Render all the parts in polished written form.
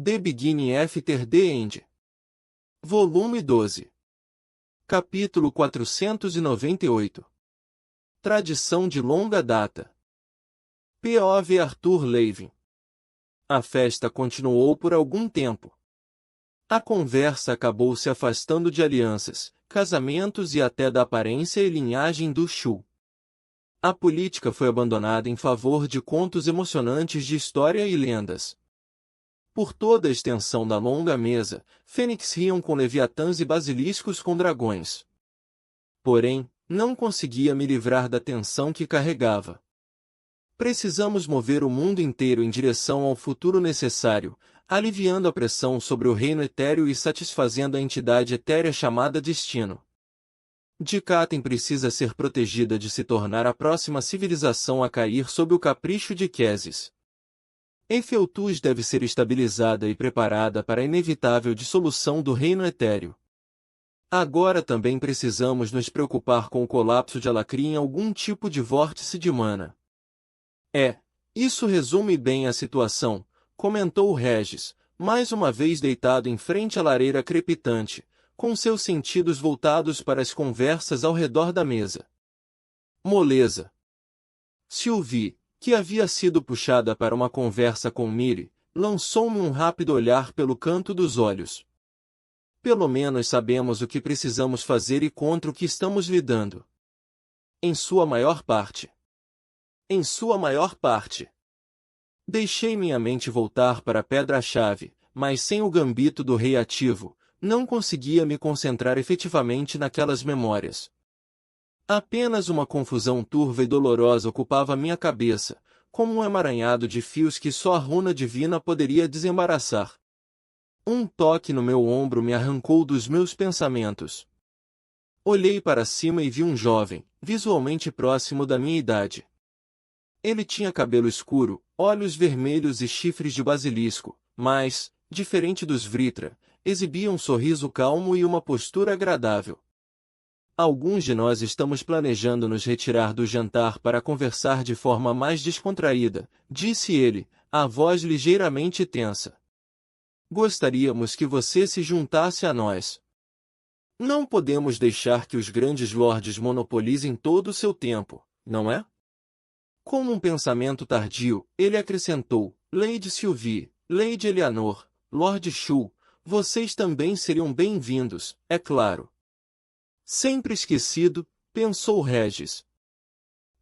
The Beginning After the End. Volume 12. Capítulo 498. Tradição de longa data. P.O.V. Arthur Levin. A festa continuou por algum tempo. A conversa acabou se afastando de alianças, casamentos e até da aparência e linhagem do Shu. A política foi abandonada em favor de contos emocionantes de história e lendas. Por toda a extensão da longa mesa, fênix riam com leviatãs e basiliscos com dragões. Porém, não conseguia me livrar da tensão que carregava. Precisamos mover o mundo inteiro em direção ao futuro necessário, aliviando a pressão sobre o reino etéreo e satisfazendo a entidade etérea chamada Destino. Dikaten precisa ser protegida de se tornar a próxima civilização a cair sob o capricho de Quesis. Efeltus deve ser estabilizada e preparada para a inevitável dissolução do reino etéreo. Agora também precisamos nos preocupar com o colapso de Alacri em algum tipo de vórtice de mana. Isso resume bem a situação, comentou Regis, mais uma vez deitado em frente à lareira crepitante, com seus sentidos voltados para as conversas ao redor da mesa. Moleza. Sylvie, que havia sido puxada para uma conversa com Miri, lançou-me um rápido olhar pelo canto dos olhos. Pelo menos sabemos o que precisamos fazer e contra o que estamos lidando. Em sua maior parte. Deixei minha mente voltar para a pedra-chave, mas sem o gambito do rei ativo, não conseguia me concentrar efetivamente naquelas memórias. Apenas uma confusão turva e dolorosa ocupava minha cabeça, como um emaranhado de fios que só a runa divina poderia desembaraçar. Um toque no meu ombro me arrancou dos meus pensamentos. Olhei para cima e vi um jovem, visualmente próximo da minha idade. Ele tinha cabelo escuro, olhos vermelhos e chifres de basilisco, mas, diferente dos Vritra, exibia um sorriso calmo e uma postura agradável. Alguns de nós estamos planejando nos retirar do jantar para conversar de forma mais descontraída, disse ele, a voz ligeiramente tensa. Gostaríamos que você se juntasse a nós. Não podemos deixar que os grandes lordes monopolizem todo o seu tempo, não é? Com um pensamento tardio, ele acrescentou, Lady Sylvie, Lady Eleanor, Lord Shu, vocês também seriam bem-vindos, é claro. Sempre esquecido, pensou Regis.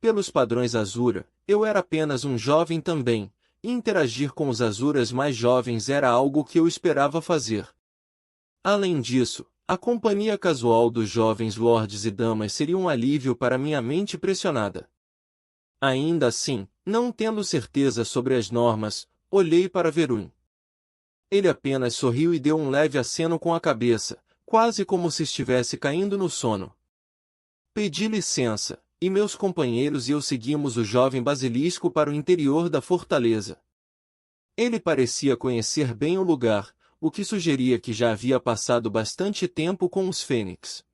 Pelos padrões Azura, eu era apenas um jovem também, e interagir com os Azuras mais jovens era algo que eu esperava fazer. Além disso, a companhia casual dos jovens lordes e damas seria um alívio para minha mente pressionada. Ainda assim, não tendo certeza sobre as normas, olhei para Veruin. Ele apenas sorriu e deu um leve aceno com a cabeça, quase como se estivesse caindo no sono. Pedi licença, e meus companheiros e eu seguimos o jovem basilisco para o interior da fortaleza. Ele parecia conhecer bem o lugar, o que sugeria que já havia passado bastante tempo com os Fênix.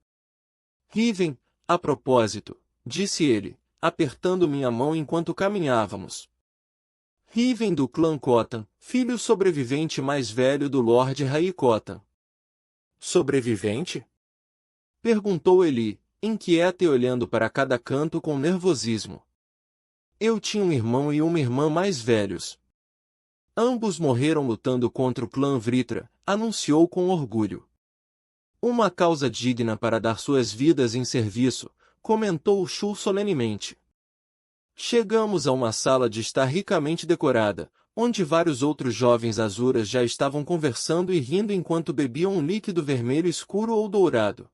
Riven, a propósito, disse ele, apertando minha mão enquanto caminhávamos. Riven do clã Khotan, filho sobrevivente mais velho do Lorde Raikkotan. Sobrevivente? Perguntou Eli, inquieta e olhando para cada canto com nervosismo. Eu tinha um irmão e uma irmã mais velhos. Ambos morreram lutando contra o clã Vritra, anunciou com orgulho. Uma causa digna para dar suas vidas em serviço, comentou o Shu solenemente. Chegamos a uma sala de estar ricamente decorada, onde vários outros jovens azuras já estavam conversando e rindo enquanto bebiam um líquido vermelho escuro ou dourado.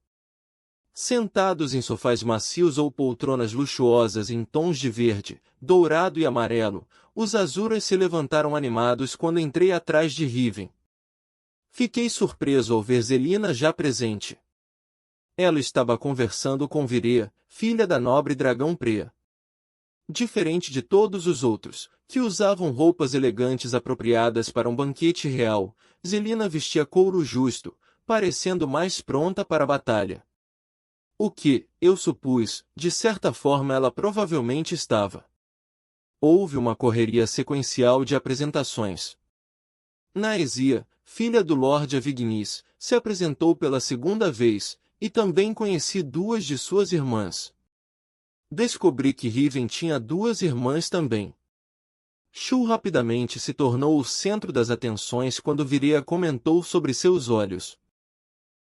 Sentados em sofás macios ou poltronas luxuosas em tons de verde, dourado e amarelo, os azuras se levantaram animados quando entrei atrás de Riven. Fiquei surpreso ao ver Zelina já presente. Ela estava conversando com Virea, filha da nobre dragão Prea. Diferente de todos os outros, que usavam roupas elegantes apropriadas para um banquete real, Zelina vestia couro justo, parecendo mais pronta para a batalha. O que, eu supus, de certa forma ela provavelmente estava. Houve uma correria sequencial de apresentações. Naesia, filha do Lord Avignis, se apresentou pela segunda vez, e também conheci duas de suas irmãs. Descobri que Riven tinha duas irmãs também. Shu rapidamente se tornou o centro das atenções quando Vireia comentou sobre seus olhos.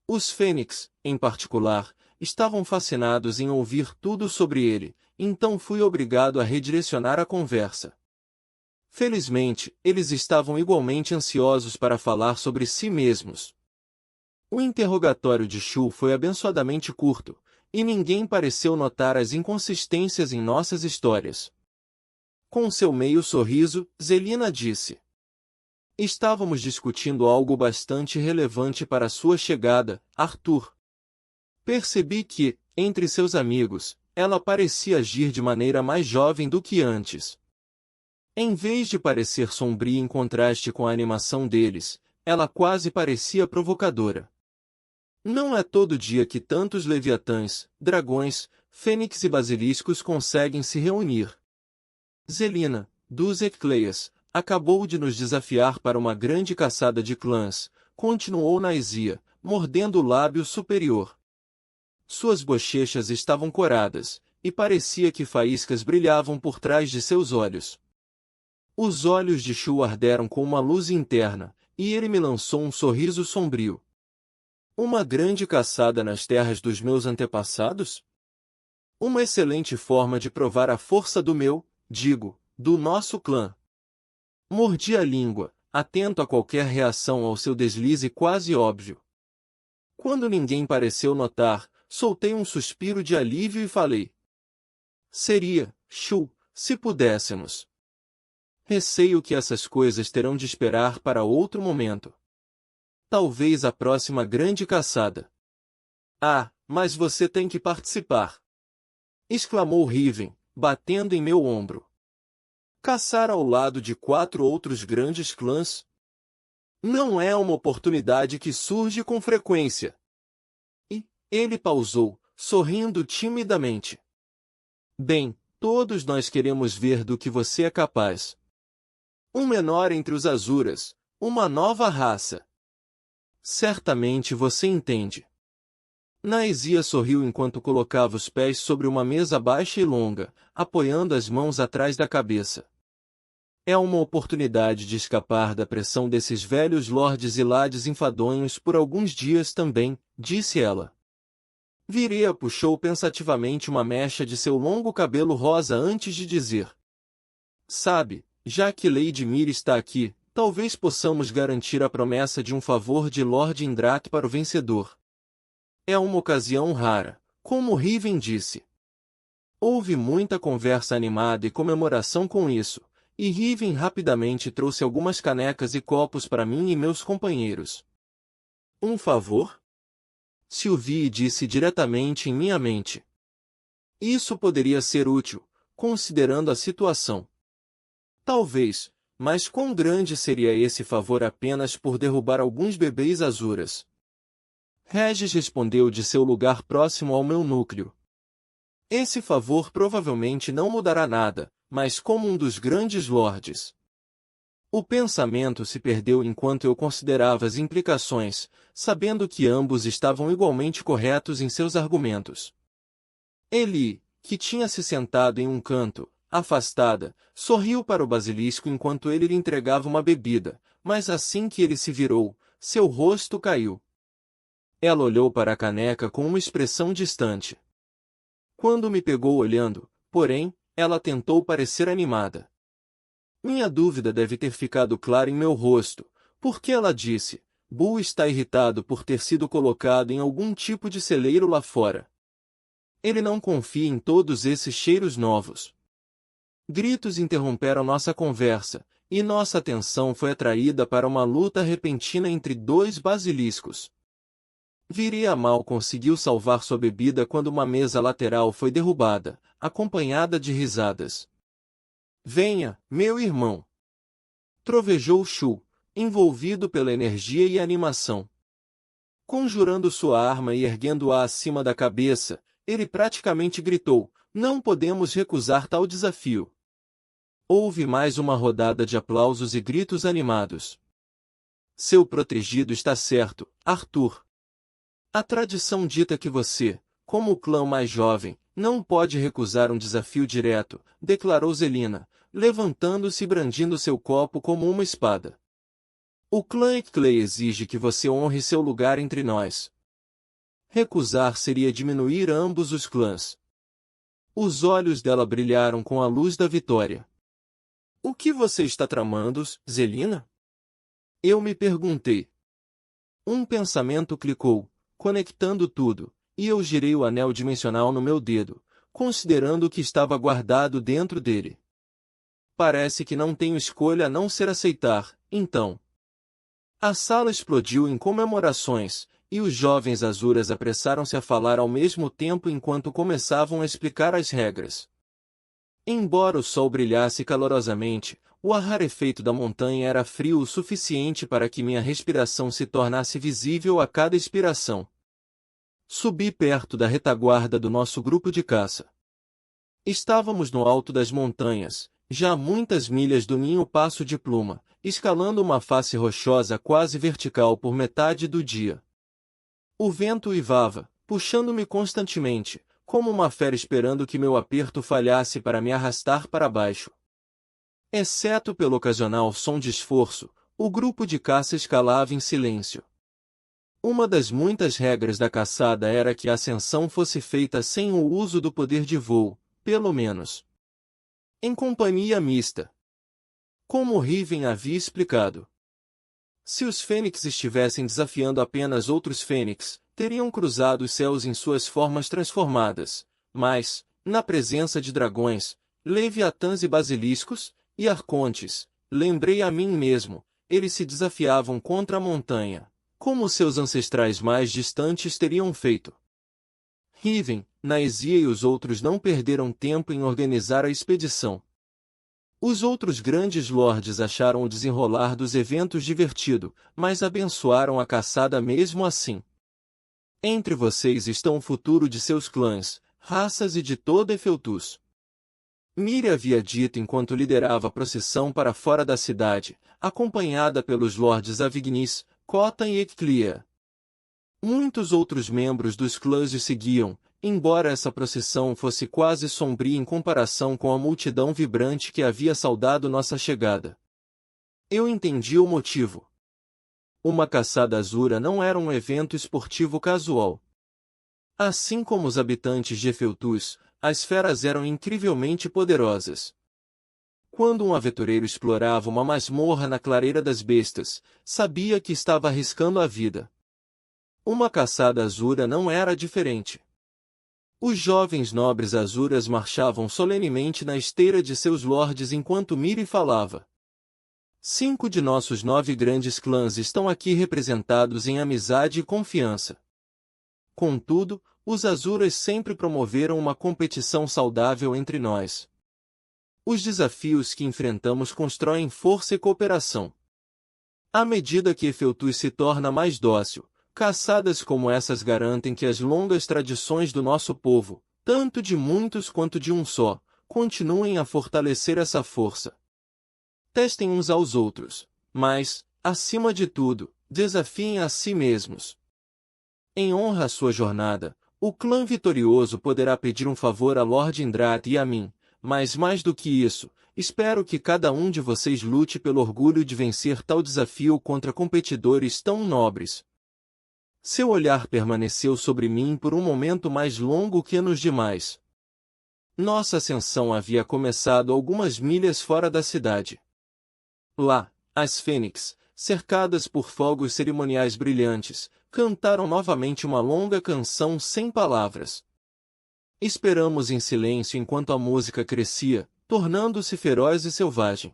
Os Fênix, em particular, estavam fascinados em ouvir tudo sobre ele, então fui obrigado a redirecionar a conversa. Felizmente, eles estavam igualmente ansiosos para falar sobre si mesmos. O interrogatório de Shu foi abençoadamente curto, e ninguém pareceu notar as inconsistências em nossas histórias. Com seu meio sorriso, Zelina disse: estávamos discutindo algo bastante relevante para sua chegada, Arthur. Percebi que, entre seus amigos, ela parecia agir de maneira mais jovem do que antes. Em vez de parecer sombria em contraste com a animação deles, ela quase parecia provocadora. Não é todo dia que tantos leviatãs, dragões, fênix e basiliscos conseguem se reunir. Zelina, dos Ecleias, acabou de nos desafiar para uma grande caçada de clãs, continuou Naesia, mordendo o lábio superior. Suas bochechas estavam coradas, e parecia que faíscas brilhavam por trás de seus olhos. Os olhos de Shu arderam com uma luz interna, e ele me lançou um sorriso sombrio. Uma grande caçada nas terras dos meus antepassados? Uma excelente forma de provar a força do do nosso clã. Mordi a língua, atento a qualquer reação ao seu deslize quase óbvio. Quando ninguém pareceu notar, soltei um suspiro de alívio e falei: seria, Shu, se pudéssemos. Receio que essas coisas terão de esperar para outro momento. Talvez a próxima grande caçada. Ah, mas você tem que participar! Exclamou Riven, batendo em meu ombro. Caçar ao lado de 4 outros grandes clãs? Não é uma oportunidade que surge com frequência. E ele pausou, sorrindo timidamente. Bem, todos nós queremos ver do que você é capaz. Um menor entre os Azuras, uma nova raça. Certamente você entende. Naesia sorriu enquanto colocava os pés sobre uma mesa baixa e longa, apoiando as mãos atrás da cabeça. É uma oportunidade de escapar da pressão desses velhos lordes e lades enfadonhos por alguns dias também, disse ela. Vireia puxou pensativamente uma mecha de seu longo cabelo rosa antes de dizer: sabe, já que Lady Mira está aqui, talvez possamos garantir a promessa de um favor de Lord Indrat para o vencedor. É uma ocasião rara, como Riven disse. Houve muita conversa animada e comemoração com isso, e Riven rapidamente trouxe algumas canecas e copos para mim e meus companheiros. Um favor? Sylvie disse diretamente em minha mente. Isso poderia ser útil, considerando a situação. Talvez, mas quão grande seria esse favor apenas por derrubar alguns bebês azuras? Regis respondeu de seu lugar próximo ao meu núcleo. Esse favor provavelmente não mudará nada, mas como um dos grandes lordes. O pensamento se perdeu enquanto eu considerava as implicações, sabendo que ambos estavam igualmente corretos em seus argumentos. Eli, que tinha se sentado em um canto, afastada, sorriu para o basilisco enquanto ele lhe entregava uma bebida, mas assim que ele se virou, seu rosto caiu. Ela olhou para a caneca com uma expressão distante. Quando me pegou olhando, porém, ela tentou parecer animada. Minha dúvida deve ter ficado clara em meu rosto, porque ela disse: Bull está irritado por ter sido colocado em algum tipo de celeiro lá fora. Ele não confia em todos esses cheiros novos. Gritos interromperam nossa conversa, e nossa atenção foi atraída para uma luta repentina entre 2 basiliscos. Vireia mal conseguiu salvar sua bebida quando uma mesa lateral foi derrubada, acompanhada de risadas. Venha, meu irmão! Trovejou Shu, envolvido pela energia e animação. Conjurando sua arma e erguendo-a acima da cabeça, ele praticamente gritou: não podemos recusar tal desafio. Houve mais uma rodada de aplausos e gritos animados. Seu protegido está certo, Arthur. A tradição dita que você, como o clã mais jovem, não pode recusar um desafio direto, declarou Zelina, levantando-se e brandindo seu copo como uma espada. O clã Eclay exige que você honre seu lugar entre nós. Recusar seria diminuir ambos os clãs. Os olhos dela brilharam com a luz da vitória. O que você está tramando, Zelina? Eu me perguntei. Um pensamento clicou, conectando tudo, e eu girei o anel dimensional no meu dedo, considerando que estava guardado dentro dele. Parece que não tenho escolha a não ser aceitar, então. A sala explodiu em comemorações, e os jovens azuras apressaram-se a falar ao mesmo tempo enquanto começavam a explicar as regras. Embora o sol brilhasse calorosamente, o ar rarefeito da montanha era frio o suficiente para que minha respiração se tornasse visível a cada expiração. Subi perto da retaguarda do nosso grupo de caça. Estávamos no alto das montanhas, já a muitas milhas do ninho Passo de Pluma, escalando uma face rochosa quase vertical por metade do dia. O vento uivava, puxando-me constantemente, como uma fera esperando que meu aperto falhasse para me arrastar para baixo. Exceto pelo ocasional som de esforço, o grupo de caça escalava em silêncio. Uma das muitas regras da caçada era que a ascensão fosse feita sem o uso do poder de voo, pelo menos em companhia mista. Como Riven havia explicado. Se os fênix estivessem desafiando apenas outros fênix, teriam cruzado os céus em suas formas transformadas, mas, na presença de dragões, leviatãs e basiliscos, e arcontes, lembrei a mim mesmo, eles se desafiavam contra a montanha, como seus ancestrais mais distantes teriam feito. Riven, Naezia e os outros não perderam tempo em organizar a expedição. Os outros grandes lordes acharam o desenrolar dos eventos divertido, mas abençoaram a caçada mesmo assim. Entre vocês estão o futuro de seus clãs, raças e de toda Efeltus. Miri havia dito enquanto liderava a procissão para fora da cidade, acompanhada pelos lordes Avignis, Cotan e Eclia. Muitos outros membros dos clãs o seguiam, embora essa procissão fosse quase sombria em comparação com a multidão vibrante que havia saudado nossa chegada. Eu entendi o motivo. Uma caçada azura não era um evento esportivo casual. Assim como os habitantes de Efeltus, as feras eram incrivelmente poderosas. Quando um aventureiro explorava uma masmorra na clareira das bestas, sabia que estava arriscando a vida. Uma caçada azura não era diferente. Os jovens nobres azuras marchavam solenemente na esteira de seus lordes enquanto Miri falava. 5 de nossos 9 grandes clãs estão aqui representados em amizade e confiança. Contudo, os azuras sempre promoveram uma competição saudável entre nós. Os desafios que enfrentamos constroem força e cooperação. À medida que Efeltus se torna mais dócil, caçadas como essas garantem que as longas tradições do nosso povo, tanto de muitos quanto de um só, continuem a fortalecer essa força. Testem uns aos outros, mas, acima de tudo, desafiem a si mesmos. Em honra à sua jornada, o clã vitorioso poderá pedir um favor a Lord Indrat e a mim, mas mais do que isso, espero que cada um de vocês lute pelo orgulho de vencer tal desafio contra competidores tão nobres. Seu olhar permaneceu sobre mim por um momento mais longo que nos demais. Nossa ascensão havia começado algumas milhas fora da cidade. Lá, as fênix, cercadas por fogos cerimoniais brilhantes, cantaram novamente uma longa canção sem palavras. Esperamos em silêncio enquanto a música crescia, tornando-se feroz e selvagem.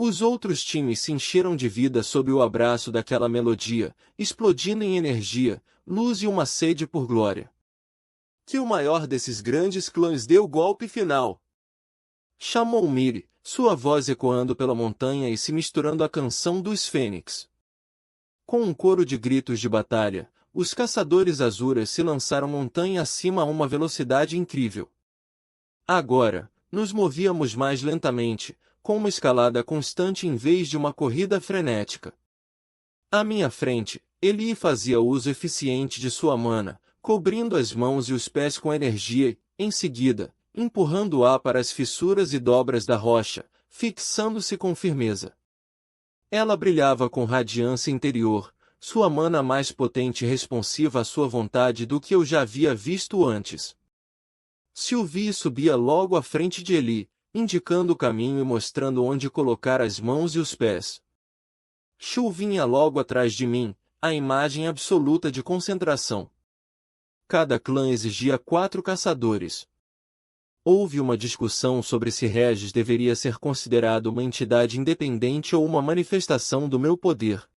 Os outros times se encheram de vida sob o abraço daquela melodia, explodindo em energia, luz e uma sede por glória. Que o maior desses grandes clãs dê o golpe final! Chamou Miri, sua voz ecoando pela montanha e se misturando à canção dos fênix. Com um coro de gritos de batalha, os caçadores azuras se lançaram montanha acima a uma velocidade incrível. Agora, nos movíamos mais lentamente, com uma escalada constante em vez de uma corrida frenética. À minha frente, Eli fazia uso eficiente de sua mana, cobrindo as mãos e os pés com energia e, em seguida, empurrando-a para as fissuras e dobras da rocha, fixando-se com firmeza. Ela brilhava com radiância interior, sua mana mais potente e responsiva à sua vontade do que eu já havia visto antes. Sylvie subia logo à frente de Eli, indicando o caminho e mostrando onde colocar as mãos e os pés. Shu vinha logo atrás de mim, a imagem absoluta de concentração. Cada clã exigia 4 caçadores. Houve uma discussão sobre se Regis deveria ser considerado uma entidade independente ou uma manifestação do meu poder.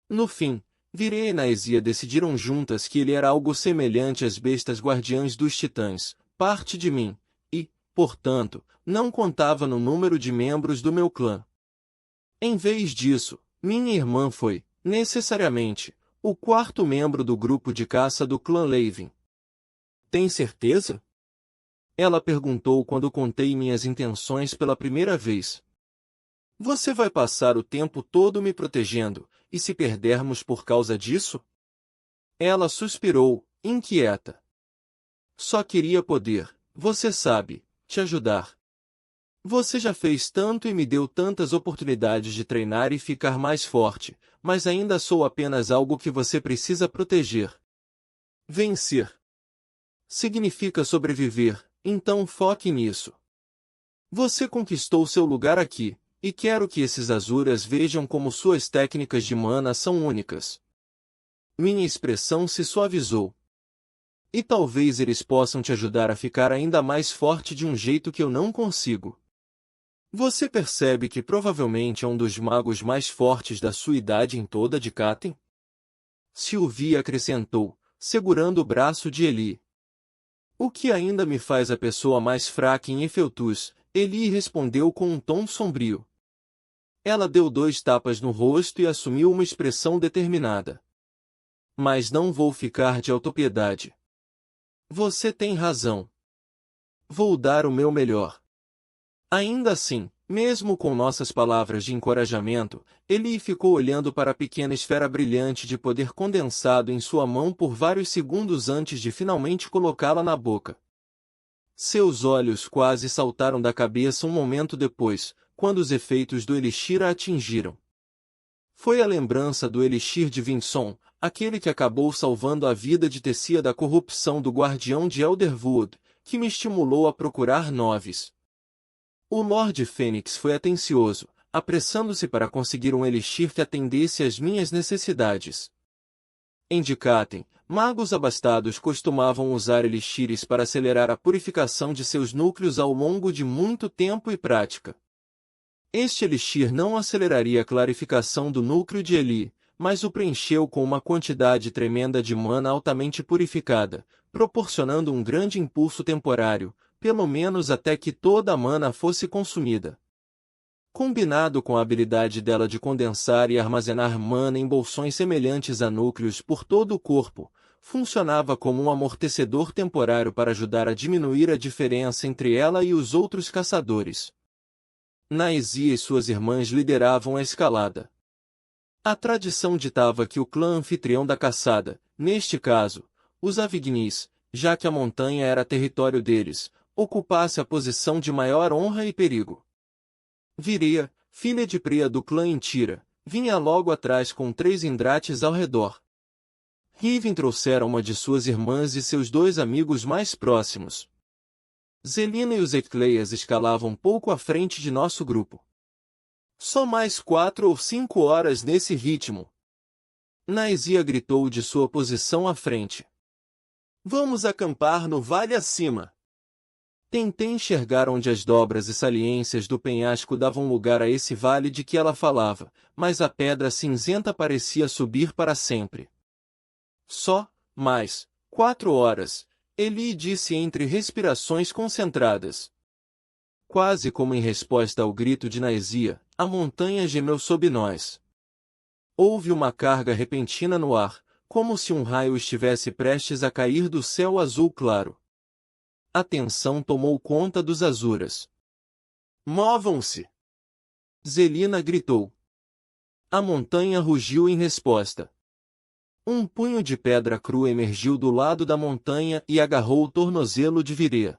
No fim, Virei e Naesia decidiram juntas que ele era algo semelhante às bestas guardiãs dos titãs, parte de mim, e, portanto, não contava no número de membros do meu clã. Em vez disso, minha irmã foi, necessariamente, o 4º membro do grupo de caça do clã Levin. Tem certeza? Ela perguntou quando contei minhas intenções pela primeira vez. Você vai passar o tempo todo me protegendo, e se perdermos por causa disso? Ela suspirou, inquieta. Só queria poder, você sabe, te ajudar. Você já fez tanto e me deu tantas oportunidades de treinar e ficar mais forte, mas ainda sou apenas algo que você precisa proteger. Vencer significa sobreviver, então foque nisso. Você conquistou seu lugar aqui, e quero que esses Azuras vejam como suas técnicas de mana são únicas. Minha expressão se suavizou. E talvez eles possam te ajudar a ficar ainda mais forte de um jeito que eu não consigo. Você percebe que provavelmente é um dos magos mais fortes da sua idade em toda de Katen? Sylvie acrescentou, segurando o braço de Eli. O que ainda me faz a pessoa mais fraca em Efeltus, Eli respondeu com um tom sombrio. Ela deu 2 tapas no rosto e assumiu uma expressão determinada. Mas não vou ficar de autopiedade. Você tem razão. Vou dar o meu melhor. Ainda assim, mesmo com nossas palavras de encorajamento, Eli ficou olhando para a pequena esfera brilhante de poder condensado em sua mão por vários segundos antes de finalmente colocá-la na boca. Seus olhos quase saltaram da cabeça um momento depois, quando os efeitos do elixir a atingiram. Foi a lembrança do elixir de Vinson, aquele que acabou salvando a vida de Tessia da corrupção do guardião de Elderwood, que me estimulou a procurar noves. O Lord Fênix foi atencioso, apressando-se para conseguir um elixir que atendesse às minhas necessidades. Em Katen, magos abastados costumavam usar elixires para acelerar a purificação de seus núcleos ao longo de muito tempo e prática. Este elixir não aceleraria a clarificação do núcleo de Eli, mas o preencheu com uma quantidade tremenda de mana altamente purificada, proporcionando um grande impulso temporário, pelo menos até que toda a mana fosse consumida. Combinado com a habilidade dela de condensar e armazenar mana em bolsões semelhantes a núcleos por todo o corpo, funcionava como um amortecedor temporário para ajudar a diminuir a diferença entre ela e os outros caçadores. Naesia e suas irmãs lideravam a escalada. A tradição ditava que o clã anfitrião da caçada, neste caso, os Avignis, já que a montanha era território deles, ocupasse a posição de maior honra e perigo. Vireia, filha de Pria do clã Intira, vinha logo atrás com 3 Indrates ao redor. Riven trouxera uma de suas irmãs e seus 2 amigos mais próximos. Zelina e os Ecleias escalavam pouco à frente de nosso grupo. Só mais 4 ou 5 horas nesse ritmo. Naesia gritou de sua posição à frente. Vamos acampar no vale acima. Tentei enxergar onde as dobras e saliências do penhasco davam lugar a esse vale de que ela falava, mas a pedra cinzenta parecia subir para sempre. Só mais 4 horas, Eli disse entre respirações concentradas. Quase como em resposta ao grito de Naesia, a montanha gemeu sob nós. Houve uma carga repentina no ar, como se um raio estivesse prestes a cair do céu azul claro. A tensão tomou conta dos Azuras. Movam-se! Zelina gritou. A montanha rugiu em resposta. Um punho de pedra crua emergiu do lado da montanha e agarrou o tornozelo de Virê.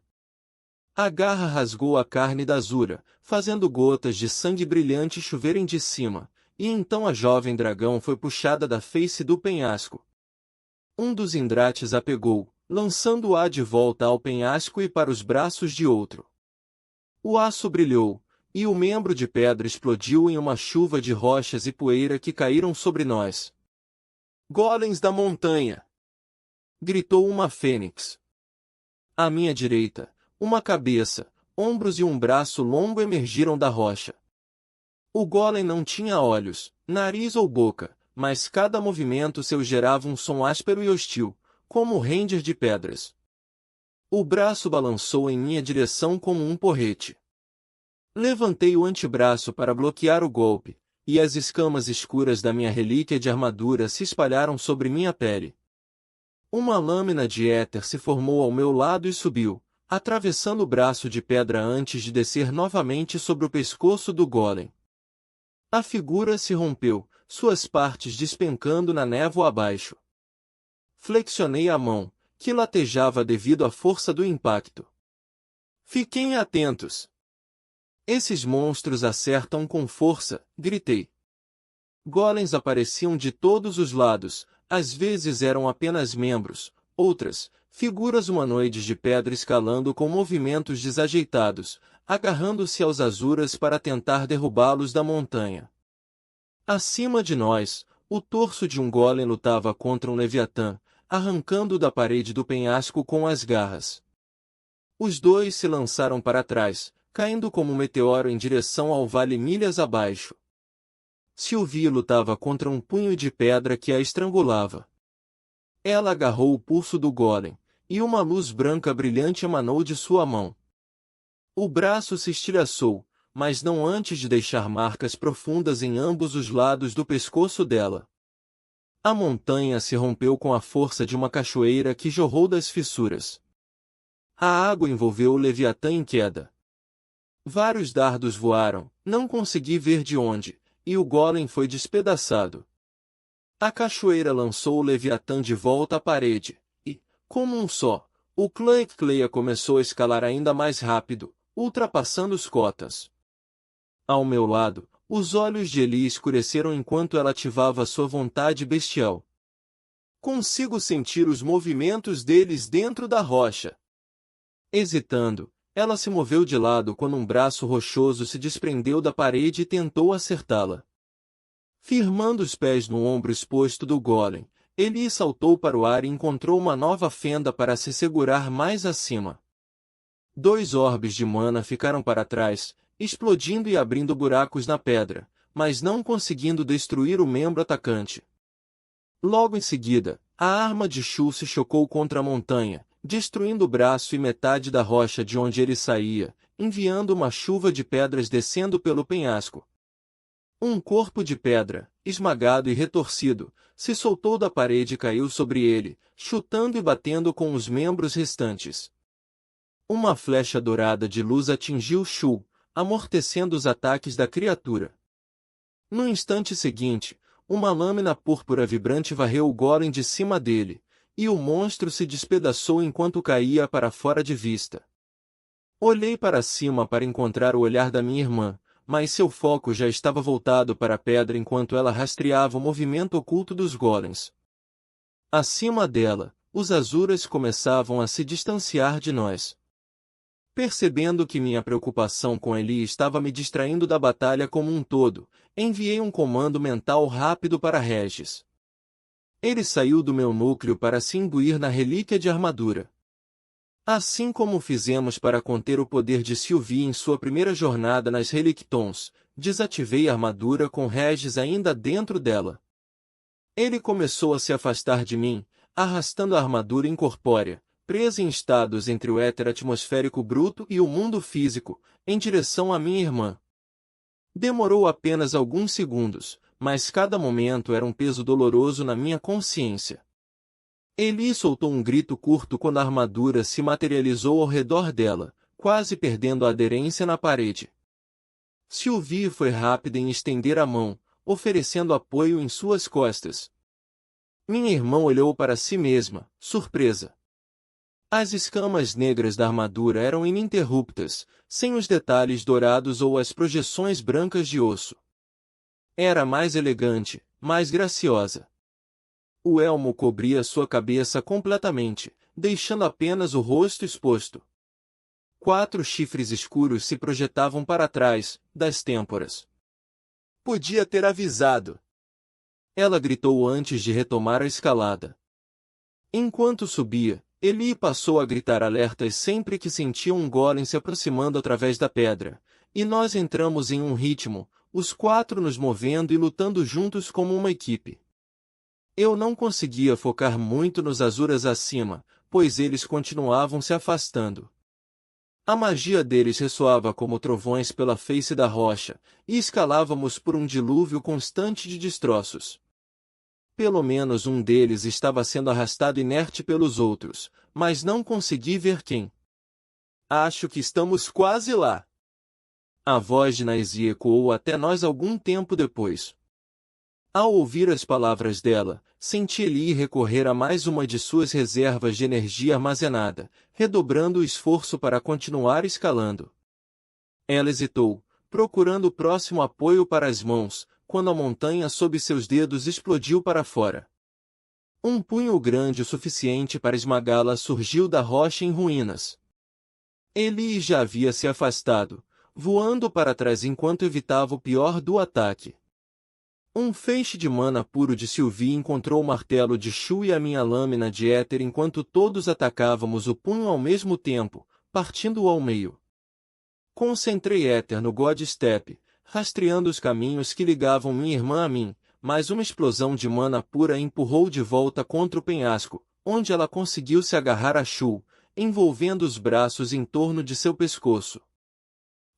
A garra rasgou a carne da Azura, fazendo gotas de sangue brilhante choverem de cima, e então a jovem dragão foi puxada da face do penhasco. Um dos Indrates a pegou, lançando-a de volta ao penhasco e para os braços de outro. O aço brilhou, e o membro de pedra explodiu em uma chuva de rochas e poeira que caíram sobre nós. Golems da montanha! Gritou uma fênix. À minha direita, uma cabeça, ombros e um braço longo emergiram da rocha. O golem não tinha olhos, nariz ou boca, mas cada movimento seu gerava um som áspero e hostil, como o render de pedras. O braço balançou em minha direção como um porrete. Levantei o antebraço para bloquear o golpe, e as escamas escuras da minha relíquia de armadura se espalharam sobre minha pele. Uma lâmina de éter se formou ao meu lado e subiu, atravessando o braço de pedra antes de descer novamente sobre o pescoço do golem. A figura se rompeu, suas partes despencando na névoa abaixo. Flexionei a mão, que latejava devido à força do impacto. Fiquem atentos! Esses monstros acertam com força, gritei. Golems apareciam de todos os lados, às vezes eram apenas membros, outras, figuras humanoides de pedra escalando com movimentos desajeitados, agarrando-se aos azuras para tentar derrubá-los da montanha. Acima de nós, o torso de um golem lutava contra um leviatã, arrancando-o da parede do penhasco com as garras. Os dois se lançaram para trás, caindo como um meteoro em direção ao vale milhas abaixo. Sylvie lutava contra um punho de pedra que a estrangulava. Ela agarrou o pulso do golem, e uma luz branca brilhante emanou de sua mão. O braço se estilhaçou, mas não antes de deixar marcas profundas em ambos os lados do pescoço dela. A montanha se rompeu com a força de uma cachoeira que jorrou das fissuras. A água envolveu o Leviatã em queda. Vários dardos voaram, não consegui ver de onde, e o golem foi despedaçado. A cachoeira lançou o Leviatã de volta à parede, e, como um só, o clã Ecleia começou a escalar ainda mais rápido, ultrapassando os cotas. Ao meu lado, os olhos de Eli escureceram enquanto ela ativava sua vontade bestial. Consigo sentir os movimentos deles dentro da rocha. Hesitando, ela se moveu de lado quando um braço rochoso se desprendeu da parede e tentou acertá-la. Firmando os pés no ombro exposto do golem, Eli saltou para o ar e encontrou uma nova fenda para se segurar mais acima. 2 orbes de mana ficaram para trás, explodindo e abrindo buracos na pedra, mas não conseguindo destruir o membro atacante. Logo em seguida, a arma de Shu se chocou contra a montanha, destruindo o braço e metade da rocha de onde ele saía, enviando uma chuva de pedras descendo pelo penhasco. Um corpo de pedra, esmagado e retorcido, se soltou da parede e caiu sobre ele, chutando e batendo com os membros restantes. Uma flecha dourada de luz atingiu Shu, amortecendo os ataques da criatura. No instante seguinte, uma lâmina púrpura vibrante varreu o golem de cima dele, e o monstro se despedaçou enquanto caía para fora de vista. Olhei para cima para encontrar o olhar da minha irmã, mas seu foco já estava voltado para a pedra enquanto ela rastreava o movimento oculto dos golems. Acima dela, os azuras começavam a se distanciar de nós. Percebendo que minha preocupação com Eli estava me distraindo da batalha como um todo, enviei um comando mental rápido para Regis. Ele saiu do meu núcleo para se imbuir na relíquia de armadura. Assim como fizemos para conter o poder de Sylvie em sua primeira jornada nas Relictons, desativei a armadura com Regis ainda dentro dela. Ele começou a se afastar de mim, arrastando a armadura incorpórea, presa em estados entre o éter atmosférico bruto e o mundo físico, em direção à minha irmã. Demorou apenas alguns segundos, mas cada momento era um peso doloroso na minha consciência. Eli soltou um grito curto quando a armadura se materializou ao redor dela, quase perdendo a aderência na parede. Sylvie foi rápida em estender a mão, oferecendo apoio em suas costas. Minha irmã olhou para si mesma, surpresa. As escamas negras da armadura eram ininterruptas, sem os detalhes dourados ou as projeções brancas de osso. Era mais elegante, mais graciosa. O elmo cobria sua cabeça completamente, deixando apenas o rosto exposto. 4 chifres escuros se projetavam para trás, das têmporas. Podia ter avisado. Ela gritou antes de retomar a escalada. Enquanto subia, Eli passou a gritar alertas sempre que sentia um golem se aproximando através da pedra, e nós entramos em um ritmo, os 4 nos movendo e lutando juntos como uma equipe. Eu não conseguia focar muito nos Azuras acima, pois eles continuavam se afastando. A magia deles ressoava como trovões pela face da rocha, e escalávamos por um dilúvio constante de destroços. Pelo menos um deles estava sendo arrastado inerte pelos outros, mas não consegui ver quem. Acho que estamos quase lá. A voz de Naisi ecoou até nós algum tempo depois. Ao ouvir as palavras dela, senti Eli recorrer a mais uma de suas reservas de energia armazenada, redobrando o esforço para continuar escalando. Ela hesitou, procurando o próximo apoio para as mãos, quando a montanha sob seus dedos explodiu para fora. Um punho grande o suficiente para esmagá-la surgiu da rocha em ruínas. Eli já havia se afastado, voando para trás enquanto evitava o pior do ataque. Um feixe de mana puro de Sylvie encontrou o martelo de Shu e a minha lâmina de éter enquanto todos atacávamos o punho ao mesmo tempo, partindo-o ao meio. Concentrei éter no God Step, rastreando os caminhos que ligavam minha irmã a mim, mas uma explosão de mana pura a empurrou de volta contra o penhasco, onde ela conseguiu se agarrar a Shu, envolvendo os braços em torno de seu pescoço.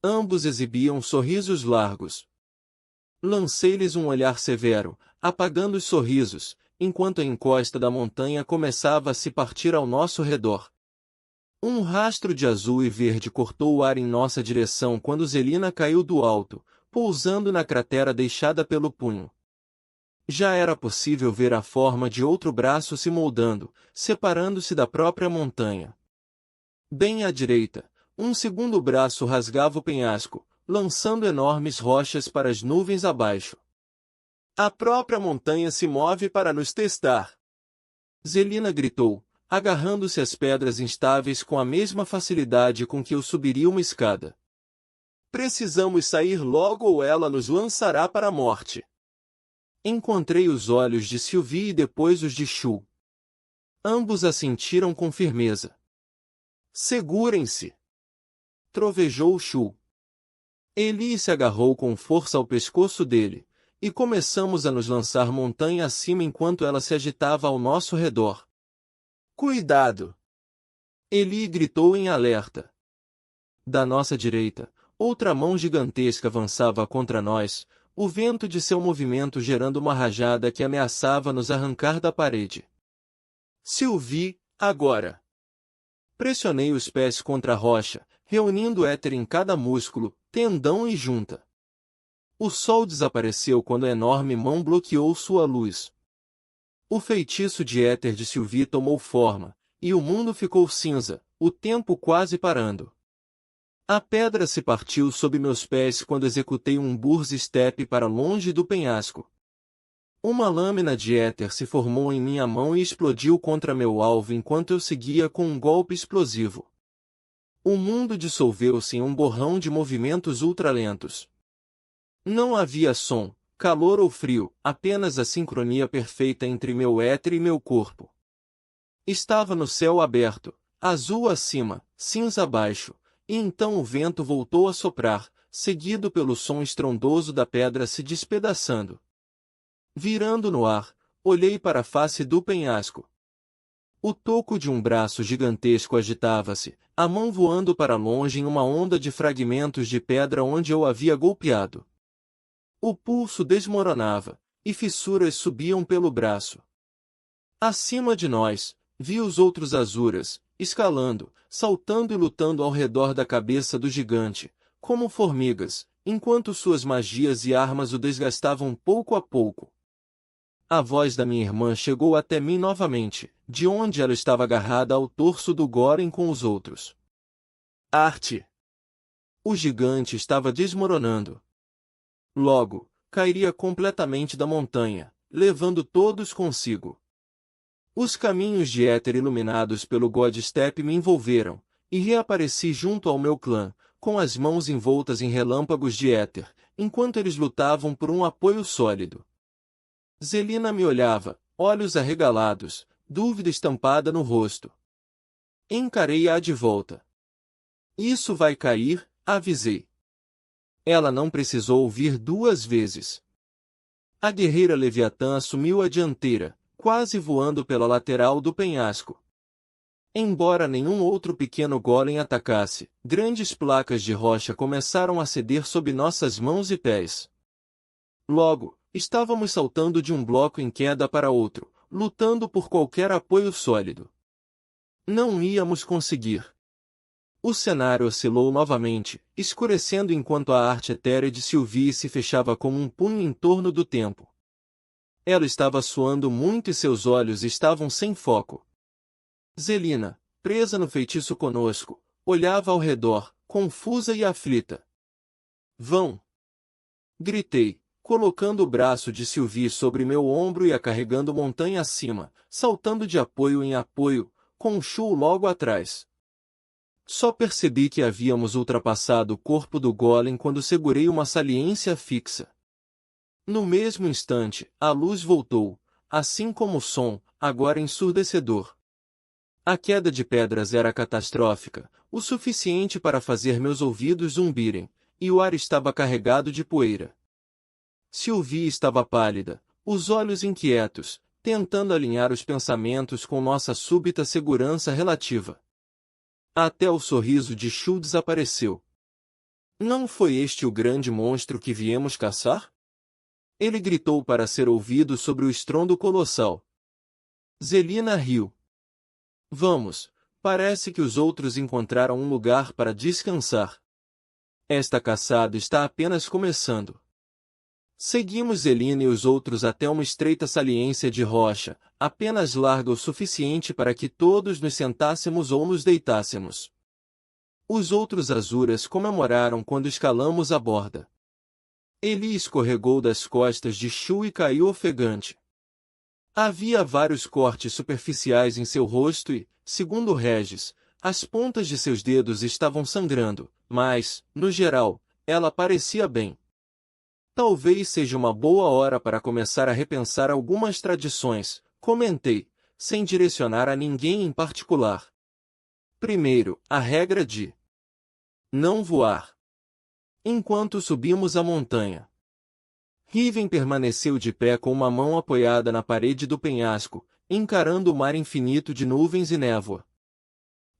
Ambos exibiam sorrisos largos. Lancei-lhes um olhar severo, apagando os sorrisos, enquanto a encosta da montanha começava a se partir ao nosso redor. Um rastro de azul e verde cortou o ar em nossa direção quando Zelina caiu do alto, pousando na cratera deixada pelo punho. Já era possível ver a forma de outro braço se moldando, separando-se da própria montanha. Bem à direita, um segundo braço rasgava o penhasco, lançando enormes rochas para as nuvens abaixo. A própria montanha se move para nos testar. Zelina gritou, agarrando-se às pedras instáveis com a mesma facilidade com que eu subiria uma escada. Precisamos sair logo ou ela nos lançará para a morte. Encontrei os olhos de Sylvie e depois os de Shu. Ambos assentiram com firmeza. Segurem-se! Trovejou Shu. Eli se agarrou com força ao pescoço dele, e começamos a nos lançar montanha acima enquanto ela se agitava ao nosso redor. Cuidado! Eli gritou em alerta. Da nossa direita, outra mão gigantesca avançava contra nós, o vento de seu movimento gerando uma rajada que ameaçava nos arrancar da parede. Sylvie, agora! Pressionei os pés contra a rocha, reunindo éter em cada músculo, tendão e junta. O sol desapareceu quando a enorme mão bloqueou sua luz. O feitiço de éter de Sylvie tomou forma, e o mundo ficou cinza, o tempo quase parando. A pedra se partiu sob meus pés quando executei um Burst Step para longe do penhasco. Uma lâmina de éter se formou em minha mão e explodiu contra meu alvo enquanto eu seguia com um golpe explosivo. O mundo dissolveu-se em um borrão de movimentos ultralentos. Não havia som, calor ou frio, apenas a sincronia perfeita entre meu éter e meu corpo. Estava no céu aberto, azul acima, cinza abaixo, e então o vento voltou a soprar, seguido pelo som estrondoso da pedra se despedaçando. Virando no ar, olhei para a face do penhasco. O toco de um braço gigantesco agitava-se, a mão voando para longe em uma onda de fragmentos de pedra onde eu havia golpeado. O pulso desmoronava, e fissuras subiam pelo braço. Acima de nós, vi os outros Azuras, escalando, saltando e lutando ao redor da cabeça do gigante, como formigas, enquanto suas magias e armas o desgastavam pouco a pouco. A voz da minha irmã chegou até mim novamente, de onde ela estava agarrada ao torso do Golem com os outros. Arte! O gigante estava desmoronando. Logo, cairia completamente da montanha, levando todos consigo. Os caminhos de éter iluminados pelo God Step me envolveram, e reapareci junto ao meu clã, com as mãos envoltas em relâmpagos de éter, enquanto eles lutavam por um apoio sólido. Zelina me olhava, olhos arregalados, dúvida estampada no rosto. Encarei-a de volta. Isso vai cair, avisei. Ela não precisou ouvir duas vezes. A guerreira Leviatã assumiu a dianteira, quase voando pela lateral do penhasco. Embora nenhum outro pequeno golem atacasse, grandes placas de rocha começaram a ceder sob nossas mãos e pés. Logo, estávamos saltando de um bloco em queda para outro, lutando por qualquer apoio sólido. Não íamos conseguir. O cenário oscilou novamente, escurecendo enquanto a arte etérea de Sylvie se fechava como um punho em torno do tempo. Ela estava suando muito e seus olhos estavam sem foco. Zelina, presa no feitiço conosco, olhava ao redor, confusa e aflita. Vão! Gritei, colocando o braço de Sylvie sobre meu ombro e a carregando montanha acima, saltando de apoio em apoio, com o Shu logo atrás. Só percebi que havíamos ultrapassado o corpo do golem quando segurei uma saliência fixa. No mesmo instante, a luz voltou, assim como o som, agora ensurdecedor. A queda de pedras era catastrófica, o suficiente para fazer meus ouvidos zumbirem, e o ar estava carregado de poeira. Sylvie estava pálida, os olhos inquietos, tentando alinhar os pensamentos com nossa súbita segurança relativa. Até o sorriso de Shu desapareceu. Não foi este o grande monstro que viemos caçar? Ele gritou para ser ouvido sobre o estrondo colossal. Zelina riu. Vamos, parece que os outros encontraram um lugar para descansar. Esta caçada está apenas começando. Seguimos Zelina e os outros até uma estreita saliência de rocha, apenas larga o suficiente para que todos nos sentássemos ou nos deitássemos. Os outros Azuras comemoraram quando escalamos a borda. Eli escorregou das costas de Shu e caiu ofegante. Havia vários cortes superficiais em seu rosto e, segundo Regis, as pontas de seus dedos estavam sangrando, mas, no geral, ela parecia bem. Talvez seja uma boa hora para começar a repensar algumas tradições, comentei, sem direcionar a ninguém em particular. Primeiro, a regra de não voar. Enquanto subimos a montanha. Riven permaneceu de pé com uma mão apoiada na parede do penhasco, encarando o mar infinito de nuvens e névoa.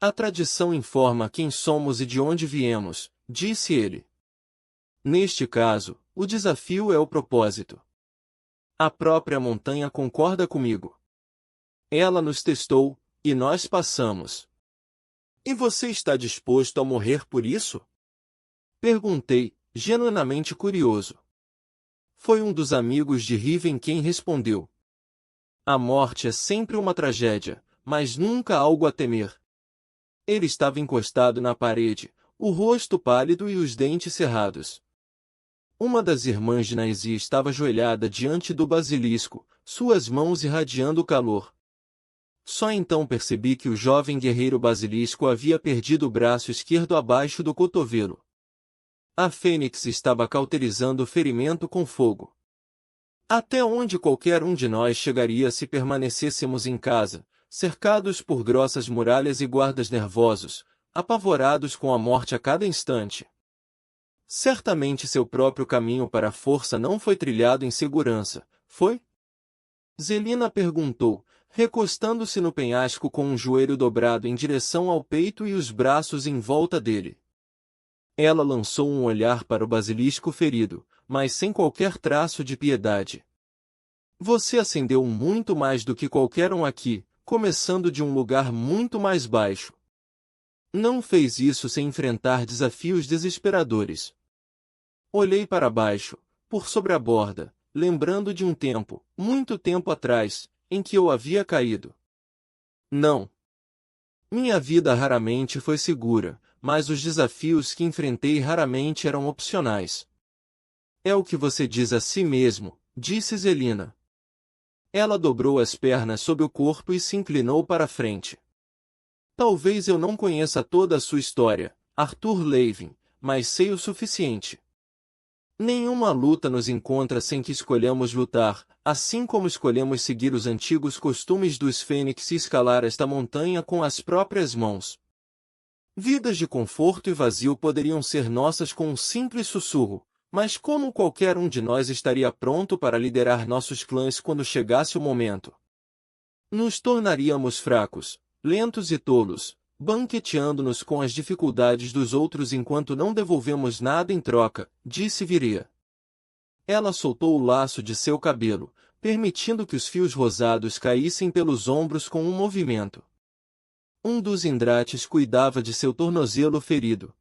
A tradição informa quem somos e de onde viemos, disse ele. Neste caso, o desafio é o propósito. A própria montanha concorda comigo. Ela nos testou, e nós passamos. E você está disposto a morrer por isso? Perguntei, genuinamente curioso. Foi um dos amigos de Riven quem respondeu. A morte é sempre uma tragédia, mas nunca algo a temer. Ele estava encostado na parede, o rosto pálido e os dentes cerrados. Uma das irmãs de Naisi estava ajoelhada diante do basilisco, suas mãos irradiando calor. Só então percebi que o jovem guerreiro basilisco havia perdido o braço esquerdo abaixo do cotovelo. A fênix estava cauterizando o ferimento com fogo. Até onde qualquer um de nós chegaria se permanecêssemos em casa, cercados por grossas muralhas e guardas nervosos, apavorados com a morte a cada instante? Certamente seu próprio caminho para a força não foi trilhado em segurança, foi? Zelina perguntou, recostando-se no penhasco com um joelho dobrado em direção ao peito e os braços em volta dele. Ela lançou um olhar para o basilisco ferido, mas sem qualquer traço de piedade. Você acendeu muito mais do que qualquer um aqui, começando de um lugar muito mais baixo. Não fez isso sem enfrentar desafios desesperadores. Olhei para baixo, por sobre a borda, lembrando de um tempo, muito tempo atrás, em que eu havia caído. Não. Minha vida raramente foi segura, mas os desafios que enfrentei raramente eram opcionais. É o que você diz a si mesmo, disse Zelina. Ela dobrou as pernas sob o corpo e se inclinou para a frente. Talvez eu não conheça toda a sua história, Arthur Levin, mas sei o suficiente. Nenhuma luta nos encontra sem que escolhamos lutar, assim como escolhemos seguir os antigos costumes dos fênix e escalar esta montanha com as próprias mãos. Vidas de conforto e vazio poderiam ser nossas com um simples sussurro, mas como qualquer um de nós estaria pronto para liderar nossos clãs quando chegasse o momento? Nos tornaríamos fracos, lentos e tolos, banqueteando-nos com as dificuldades dos outros enquanto não devolvemos nada em troca, disse Viria. Ela soltou o laço de seu cabelo, permitindo que os fios rosados caíssem pelos ombros com um movimento. Um dos Indrates cuidava de seu tornozelo ferido.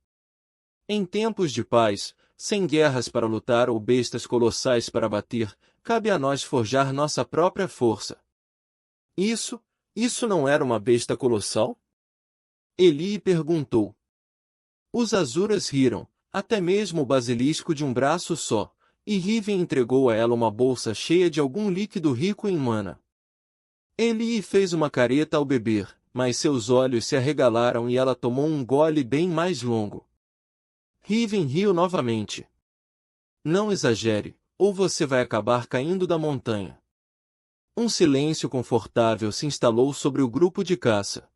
Em tempos de paz, sem guerras para lutar ou bestas colossais para bater, cabe a nós forjar nossa própria força. Isso não era uma besta colossal? Eli perguntou. Os Azuras riram, até mesmo o basilisco de um braço só, e Riven entregou a ela uma bolsa cheia de algum líquido rico em mana. Eli fez uma careta ao beber, mas seus olhos se arregalaram e ela tomou um gole bem mais longo. Riven riu novamente. Não exagere, ou você vai acabar caindo da montanha. Um silêncio confortável se instalou sobre o grupo de caça.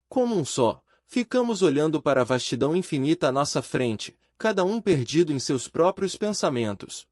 Como um só, ficamos olhando para a vastidão infinita à nossa frente, cada um perdido em seus próprios pensamentos.